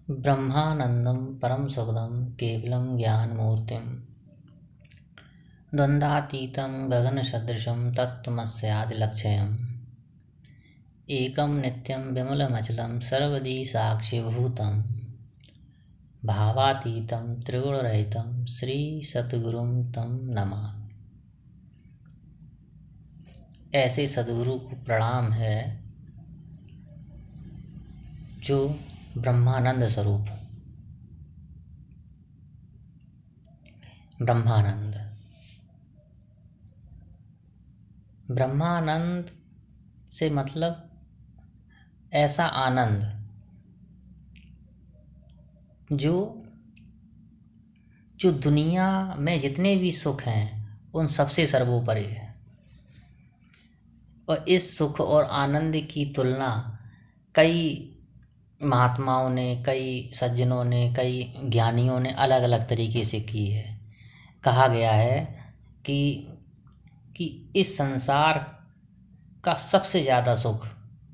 ब्रह्मानन्दं परं सुखदं केवलं ज्ञानमूर्तिं द्वन्द्वातीतं गगनसदृशं तत्त्वमस्यादिलक्ष्यम् एकं नित्यं विमलमचलं सर्वदी साक्षिभूतं भावातीतं त्रिगुणरहितं श्रीसद्गुरुं तं नमामि। ऐसे सद्गुरु को प्रणाम है जो ब्रह्मानंद स्वरूप। ब्रह्मानंद ब्रह्मानंद से मतलब ऐसा आनंद जो जो दुनिया में जितने भी सुख हैं उन सबसे सर्वोपरि है। और इस सुख और आनंद की तुलना कई महात्माओं ने, कई सज्जनों ने, कई ज्ञानियों ने अलग अलग तरीके से की है। कहा गया है कि इस संसार का सबसे ज़्यादा सुख,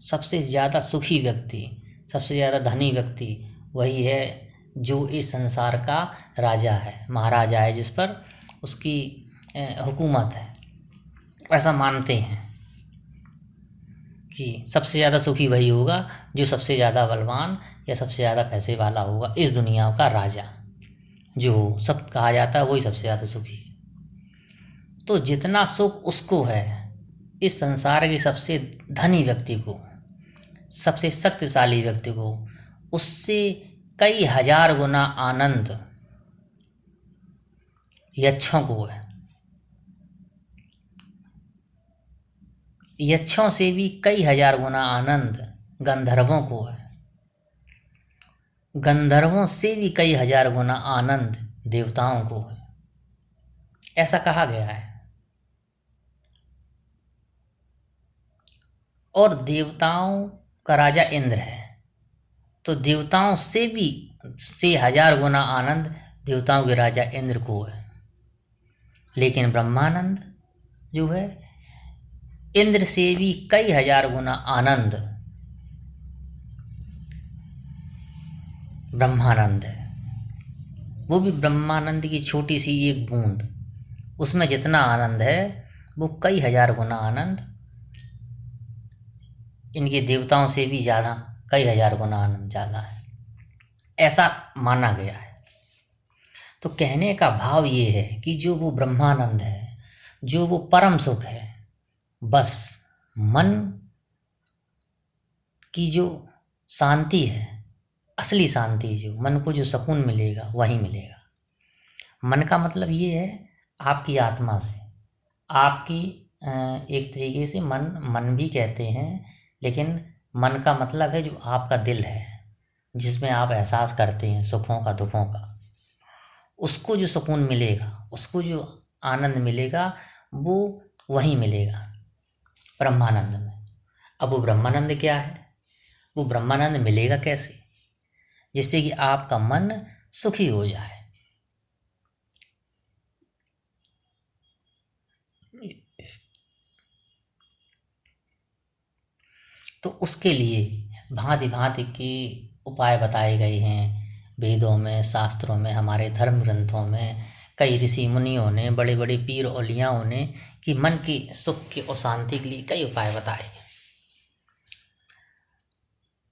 सबसे ज़्यादा सुखी व्यक्ति, सबसे ज़्यादा धनी व्यक्ति वही है जो इस संसार का राजा है, महाराजा है, जिस पर उसकी हुकूमत है। ऐसा मानते हैं कि सबसे ज़्यादा सुखी वही होगा जो सबसे ज़्यादा बलवान या सबसे ज़्यादा पैसे वाला होगा। इस दुनिया का राजा जो सब कहा जाता है वही सबसे ज़्यादा सुखी है। तो जितना सुख उसको है, इस संसार के सबसे धनी व्यक्ति को, सबसे शक्तिशाली व्यक्ति को, उससे कई हजार गुना आनंद यक्षों को है। यक्षों से भी कई हजार गुना आनंद गंधर्वों को है। गंधर्वों से भी कई हजार गुना आनंद देवताओं को है। ऐसा कहा गया है। और देवताओं का राजा इंद्र है, तो देवताओं से हजार गुना आनंद देवताओं के राजा इंद्र को है। लेकिन ब्रह्मानंद जो है इंद्र से भी कई हजार गुना आनंद ब्रह्मानंद है। वो भी ब्रह्मानंद की छोटी सी एक बूंद, उसमें जितना आनंद है वो कई हजार गुना आनंद इनके देवताओं से भी ज़्यादा, कई हजार गुना आनंद ज़्यादा है, ऐसा माना गया है। तो कहने का भाव ये है कि जो वो ब्रह्मानंद है, जो वो परम सुख है, बस मन की जो शांति है, असली शांति, जो मन को जो सुकून मिलेगा वही मिलेगा। मन का मतलब ये है आपकी आत्मा से, आपकी एक तरीके से मन भी कहते हैं, लेकिन मन का मतलब है जो आपका दिल है, जिसमें आप एहसास करते हैं सुखों का, दुखों का। उसको जो सुकून मिलेगा, उसको जो आनंद मिलेगा, वो वही मिलेगा ब्रह्मानंद में। अब वो ब्रह्मानंद क्या है? वो ब्रह्मानंद मिलेगा कैसे? जिससे कि आपका मन सुखी हो जाए। तो उसके लिए भांति भांति के उपाय बताए गए हैं वेदों में, शास्त्रों में, हमारे धर्म ग्रंथों में। कई ऋषि मुनियों ने, बड़े बड़े पीर औलियाओं ने कि मन की सुख की और शांति के लिए कई उपाय बताए,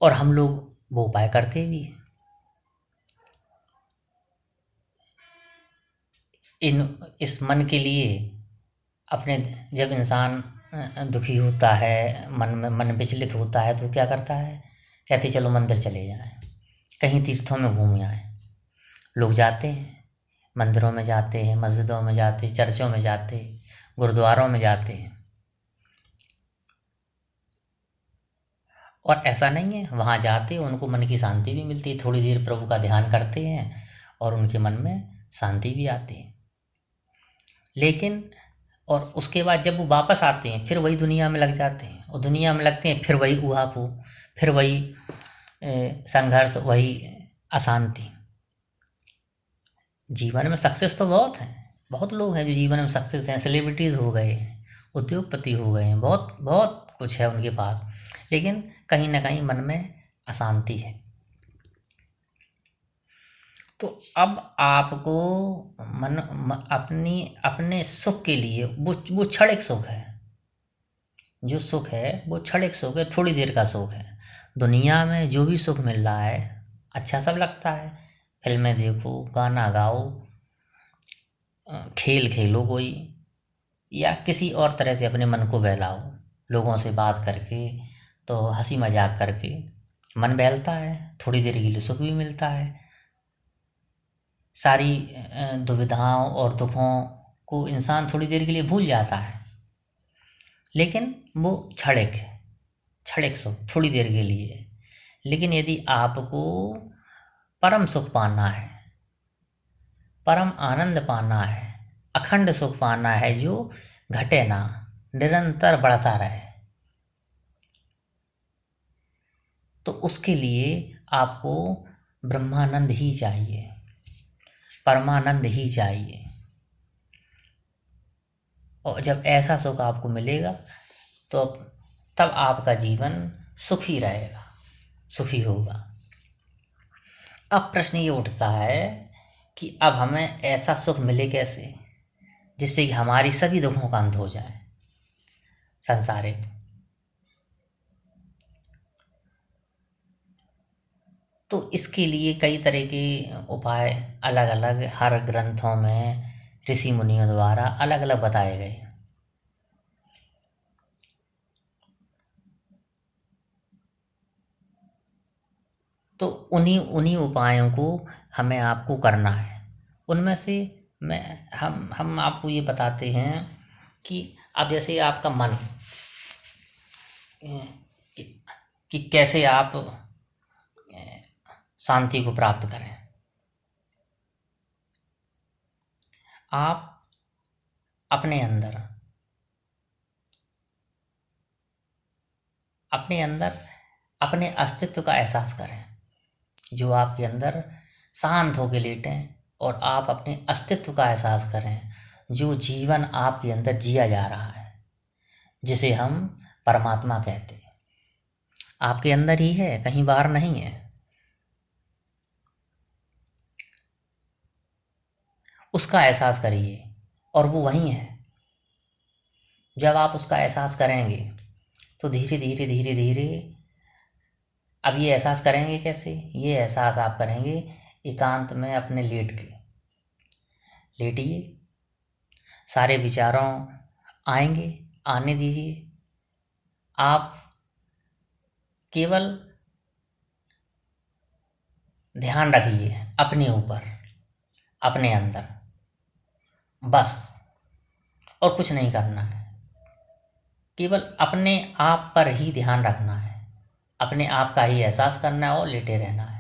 और हम लोग वो उपाय करते भी हैं। इस मन के लिए अपने, जब इंसान दुखी होता है, मन विचलित होता है, तो क्या करता है? कहते चलो मंदिर चले जाएं, कहीं तीर्थों में घूम आएं। लोग जाते हैं, मंदिरों में जाते हैं, मस्जिदों में जाते हैं, चर्चों में जाते हैं, गुरुद्वारों में जाते हैं। और ऐसा नहीं है, वहाँ जाते उनको मन की शांति भी मिलती है, थोड़ी देर प्रभु का ध्यान करते हैं और उनके मन में शांति भी आती है। लेकिन और उसके बाद जब वो वापस आते हैं फिर वही दुनिया में लग जाते हैं, और दुनिया में लगते हैं फिर वही ऊहापोह, फिर वही संघर्ष, वही अशांति। जीवन में सक्सेस तो बहुत हैं, बहुत लोग हैं जो जीवन में सक्सेस हैं, सेलिब्रिटीज़ हो गए हैं, उद्योगपति हो गए हैं, बहुत बहुत कुछ है उनके पास, लेकिन कहीं ना कहीं मन में अशांति है। तो अब आपको अपनी अपने सुख के लिए वो क्षणिक सुख है। जो सुख है वो क्षणिक सुख है, थोड़ी देर का सुख है। दुनिया में जो भी सुख मिल रहा है अच्छा सब लगता है। फिल्में देखो, गाना गाओ, खेल खेलो कोई, या किसी और तरह से अपने मन को बहलाओ, लोगों से बात करके, तो हंसी मजाक करके मन बहलता है, थोड़ी देर के लिए सुख भी मिलता है। सारी दुविधाओं और दुखों को इंसान थोड़ी देर के लिए भूल जाता है, लेकिन वो क्षणिक है, क्षणिक सुख थोड़ी देर के लिए है। लेकिन यदि आपको परम सुख पाना है, परम आनंद पाना है, अखंड सुख पाना है जो घटे ना, निरंतर बढ़ता रहे, तो उसके लिए आपको ब्रह्मानंद ही चाहिए, परमानंद ही चाहिए। और जब ऐसा सुख आपको मिलेगा तो तब आपका जीवन सुखी रहेगा, सुखी होगा। अब प्रश्न ये उठता है कि अब हमें ऐसा सुख मिले कैसे जिससे कि हमारी सभी दुखों का अंत हो जाए संसारिक। तो इसके लिए कई तरह के उपाय अलग अलग हर ग्रंथों में ऋषि मुनियों द्वारा अलग अलग बताए गए। तो उन्हीं उन्हीं उपायों को हमें आपको करना है। उनमें से मैं हम आपको ये बताते हैं कि अब जैसे आपका मन, कि, कि कैसे आप शांति को प्राप्त करें। आप अपने अंदर अपने अंदर अपने अस्तित्व का एहसास करें, जो आपके अंदर शांत होकर लेटें और आप अपने अस्तित्व का एहसास करें, जो जीवन आपके अंदर जिया जा रहा है, जिसे हम परमात्मा कहते हैं। आपके अंदर ही है, कहीं बाहर नहीं है। उसका एहसास करिए और वो वहीं है। जब आप उसका एहसास करेंगे तो धीरे धीरे धीरे धीरे, अब ये एहसास करेंगे कैसे? ये एहसास आप करेंगे एकांत में अपने लेटिए, सारे विचारों आएंगे, आने दीजिए। आप केवल ध्यान रखिए अपने ऊपर, अपने अंदर, बस, और कुछ नहीं करना है। केवल अपने आप पर ही ध्यान रखना है, अपने आप का ही एहसास करना है और लेटे रहना है।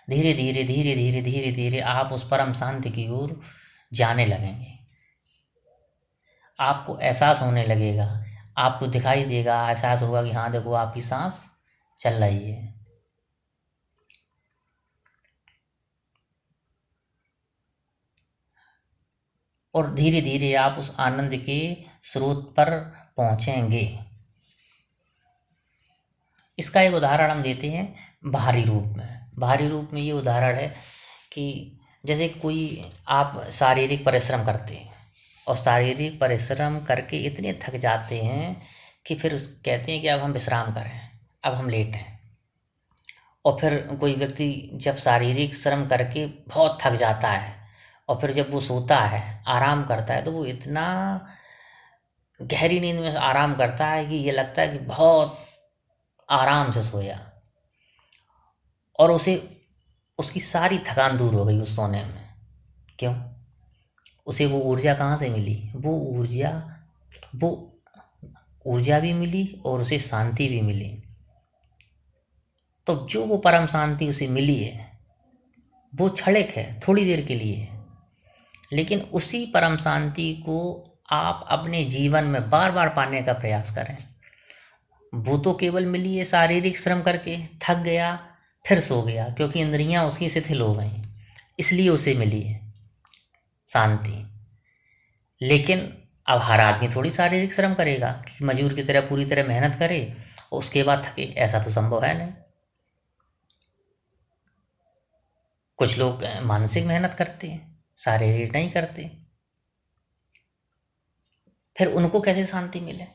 धीरे धीरे धीरे धीरे धीरे धीरे आप उस परम शांति की ओर जाने लगेंगे। आपको एहसास होने लगेगा, आपको दिखाई देगा, एहसास होगा कि हाँ देखो आपकी सांस चल रही है। और धीरे धीरे आप उस आनंद के स्रोत पर पहुंचेंगे। इसका एक उदाहरण हम देते हैं बाहरी रूप में। बाहरी रूप में ये उदाहरण है कि जैसे कोई, आप शारीरिक परिश्रम करते हैं और शारीरिक परिश्रम करके इतने थक जाते हैं कि फिर उस कहते हैं कि अब हम विश्राम करें, अब हम लेटें। और फिर कोई व्यक्ति जब शारीरिक श्रम करके बहुत थक जाता है और फिर जब वो सोता है, आराम करता है, तो वो इतना गहरी नींद में आराम करता है कि ये लगता है कि बहुत आराम से सोया, और उसे उसकी सारी थकान दूर हो गई उस सोने में। क्यों? उसे वो ऊर्जा कहाँ से मिली? वो ऊर्जा भी मिली और उसे शांति भी मिली। तो जो वो परम शांति उसे मिली है वो क्षणिक है, थोड़ी देर के लिए है, लेकिन उसी परम शांति को आप अपने जीवन में बार बार पाने का प्रयास करें। वो तो केवल मिली है शारीरिक श्रम करके, थक गया फिर सो गया, क्योंकि इंद्रियां उसकी शिथिल हो गई, इसलिए उसे मिली है शांति। लेकिन अब हर आदमी थोड़ी शारीरिक श्रम करेगा कि मजदूर की तरह पूरी तरह मेहनत करे और उसके बाद थके, ऐसा तो संभव है नहीं। कुछ लोग मानसिक मेहनत करते हैं, शारीरिक नहीं करते। फिर उनको कैसे शांति मिले?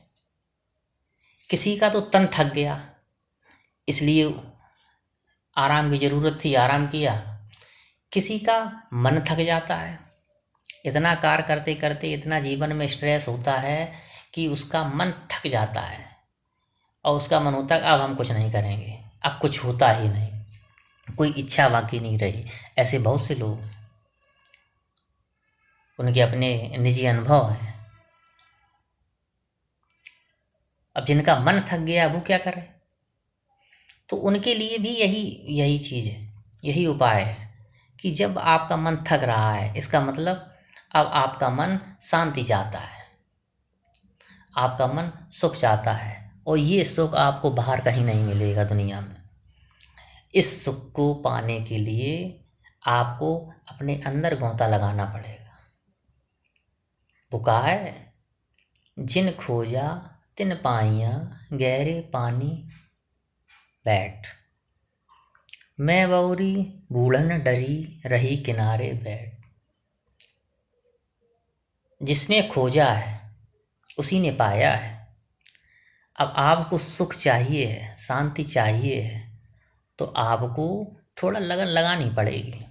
किसी का तो तन थक गया, इसलिए आराम की ज़रूरत थी, आराम किया। किसी का मन थक जाता है, इतना कार्य करते करते इतना जीवन में स्ट्रेस होता है कि उसका मन थक जाता है और उसका मन होता है अब हम कुछ नहीं करेंगे, अब कुछ होता ही नहीं, कोई इच्छा बाकी नहीं रही। ऐसे बहुत से लोग, उनके अपने निजी अनुभव हैं। अब जिनका मन थक गया वो क्या करें? तो उनके लिए भी यही यही चीज़ है, यही उपाय है कि जब आपका मन थक रहा है, इसका मतलब अब आपका मन शांति चाहता है, आपका मन सुख चाहता है, और ये सुख आपको बाहर कहीं नहीं मिलेगा दुनिया में। इस सुख को पाने के लिए आपको अपने अंदर गोता लगाना पड़ेगा। वो कहा है, जिन खोजा तिन पाइया गहरे पानी बैठ, मैं बौरी बूढ़न डरी रही किनारे बैठ। जिसने खोजा है उसी ने पाया है। अब आपको सुख चाहिए है, शांति चाहिए है, तो आपको थोड़ा लगन लगानी पड़ेगी।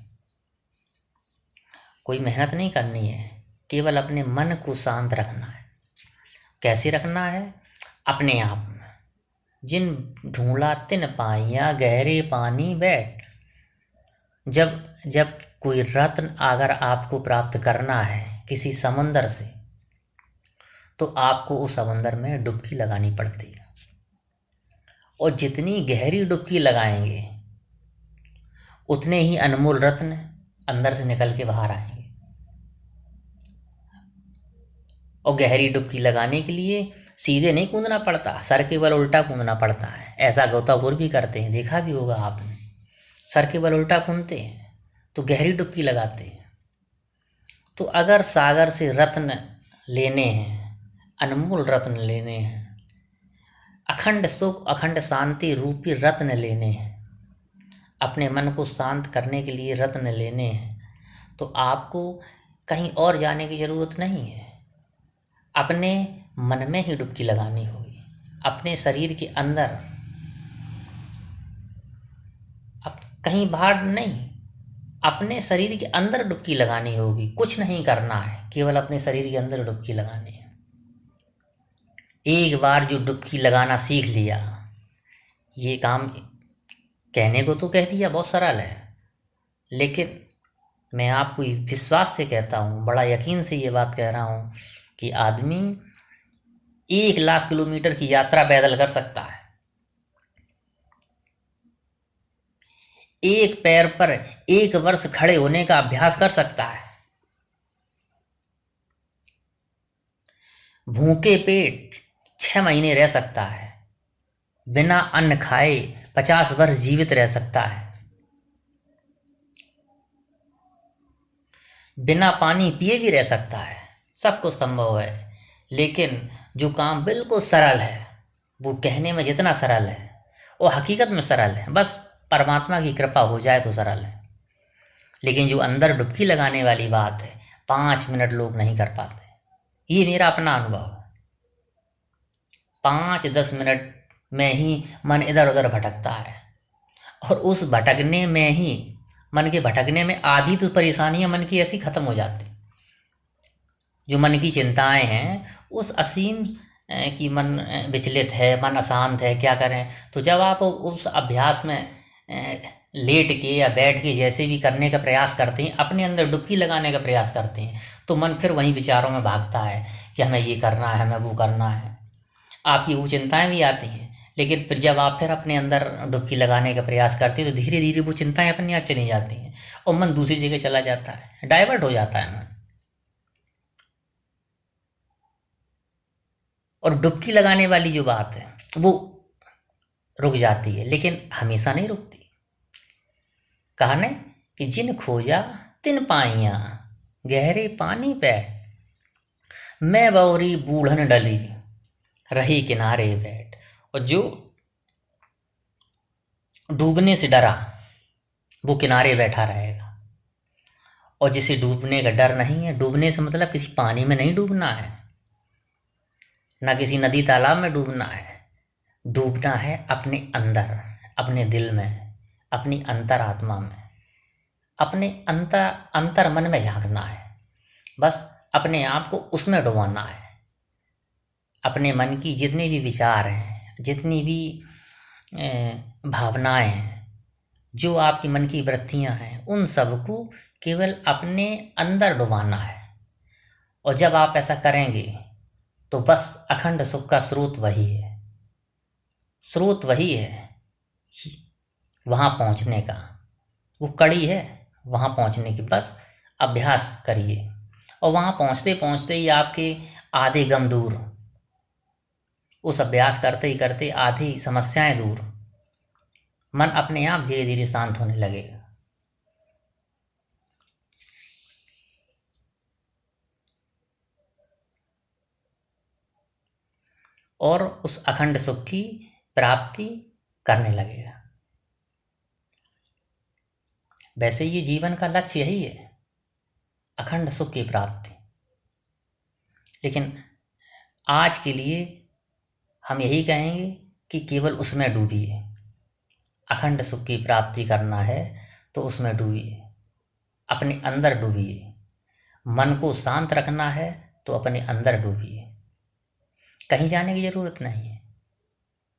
कोई मेहनत नहीं करनी है, केवल अपने मन को शांत रखना है। कैसे रखना है? अपने आप में। जिन ढूंढा तिन पाइया गहरे पानी बैठ। जब जब कोई रत्न अगर आपको प्राप्त करना है किसी समंदर से, तो आपको उस समंदर में डुबकी लगानी पड़ती है, और जितनी गहरी डुबकी लगाएंगे उतने ही अनमोल रत्न अंदर से निकल के बाहर आएंगे। और गहरी डुबकी लगाने के लिए सीधे नहीं कूदना पड़ता, सर के बल उल्टा कूदना पड़ता है। ऐसा गोताखोर भी करते हैं, देखा भी होगा आपने, सर के बल उल्टा कूदते हैं तो गहरी डुबकी लगाते हैं। तो अगर सागर से रत्न लेने हैं, अनमोल रत्न लेने हैं, अखंड सुख अखंड शांति रूपी रत्न लेने हैं, अपने मन को शांत करने के लिए रत्न लेने हैं, तो आपको कहीं और जाने की ज़रूरत नहीं है। अपने मन में ही डुबकी लगानी होगी, अपने शरीर के अंदर, अब कहीं बाहर नहीं, अपने शरीर के अंदर डुबकी लगानी होगी। कुछ नहीं करना है, केवल अपने शरीर के अंदर डुबकी लगानी है। एक बार जो डुबकी लगाना सीख लिया, ये काम कहने को तो कह दिया बहुत सरल है, लेकिन मैं आपको विश्वास से कहता हूँ, बड़ा यकीन से ये बात कह रहा हूँ कि आदमी 1 लाख किलोमीटर की यात्रा पैदल कर सकता है। एक पैर पर 1 वर्ष खड़े होने का अभ्यास कर सकता है। भूखे पेट 6 महीने रह सकता है। बिना अन्न खाए 50 वर्ष जीवित रह सकता है। बिना पानी पिए भी रह सकता है। सब कुछ संभव है। लेकिन जो काम बिल्कुल सरल है, वो कहने में जितना सरल है वो हकीकत में सरल है, बस परमात्मा की कृपा हो जाए तो सरल है। लेकिन जो अंदर डुबकी लगाने वाली बात है, 5 मिनट लोग नहीं कर पाते। ये मेरा अपना अनुभव। 5-10 मिनट में ही मन इधर उधर भटकता है, और उस भटकने में ही, मन के भटकने में आधी तो परेशानियां मन की ऐसी खत्म हो जाती। जो मन की चिंताएं हैं उस असीम कि मन विचलित है, मन अशांत है, क्या करें। तो जब आप उस अभ्यास में लेट के या बैठ के जैसे भी करने का प्रयास करते हैं, अपने अंदर डुबकी लगाने का प्रयास करते हैं, तो मन फिर वहीं विचारों में भागता है कि हमें ये करना है, हमें वो करना है। आपकी वो चिंताएं भी आती हैं, लेकिन फिर जब आप फिर अपने अंदर डुबकी लगाने का प्रयास करते हैं तो धीरे धीरे वो चिंताएं अपने आप चली जाती हैं और मन दूसरी जगह चला जाता है, डाइवर्ट हो जाता है मन। और डुबकी लगाने वाली जो बात है वो रुक जाती है, लेकिन हमेशा नहीं रुकती। कहा न कि जिन खोजा तिन पाइया गहरे पानी बैठ, मैं बौरी बूढ़न डली रही किनारे बैठ। और जो डूबने से डरा वो किनारे बैठा रहेगा। और जिसे डूबने का डर नहीं है, डूबने से मतलब किसी पानी में नहीं डूबना है, ना किसी नदी तालाब में डूबना है। डूबना है अपने अंदर, अपने दिल में, अपनी अंतरात्मा में, अपने अंतर मन में झांकना है। बस अपने आप को उसमें डुबाना है। अपने मन की जितने भी विचार हैं, जितनी भी भावनाएं हैं, जो आपकी मन की वृत्तियां हैं, उन सबको केवल अपने अंदर डुबाना है। और जब आप ऐसा करेंगे तो बस अखंड सुख का स्रोत वही है, स्रोत वही है वहाँ पहुँचने का, वो कड़ी है वहाँ पहुँचने की। बस अभ्यास करिए और वहाँ पहुँचते पहुँचते ही आपके आधे गम दूर, उस अभ्यास करते ही करते आधी समस्याएं दूर, मन अपने आप धीरे धीरे शांत होने लगेगा। और उस अखंड सुख की प्राप्ति करने लगेगा। वैसे ये जीवन का लक्ष्य यही है, अखंड सुख की प्राप्ति। लेकिन आज के लिए हम यही कहेंगे कि केवल उसमें डूबिए। अखंड सुख की प्राप्ति करना है तो उसमें डूबिए, अपने अंदर डूबिए। मन को शांत रखना है तो अपने अंदर डूबिए। कहीं जाने की ज़रूरत नहीं है,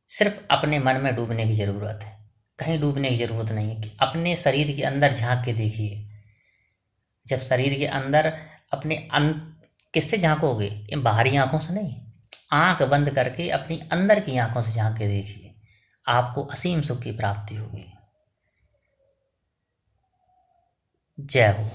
सिर्फ अपने मन में डूबने की ज़रूरत है। कहीं डूबने की ज़रूरत नहीं है। कि अपने शरीर के अंदर झांक के देखिए। जब शरीर के अंदर अपने किससे झांकोगे? इन बाहरी आंखों से नहीं, आंख बंद करके अपनी अंदर की आंखों से झांक के देखिए, आपको असीम सुख की प्राप्ति होगी। जय हो।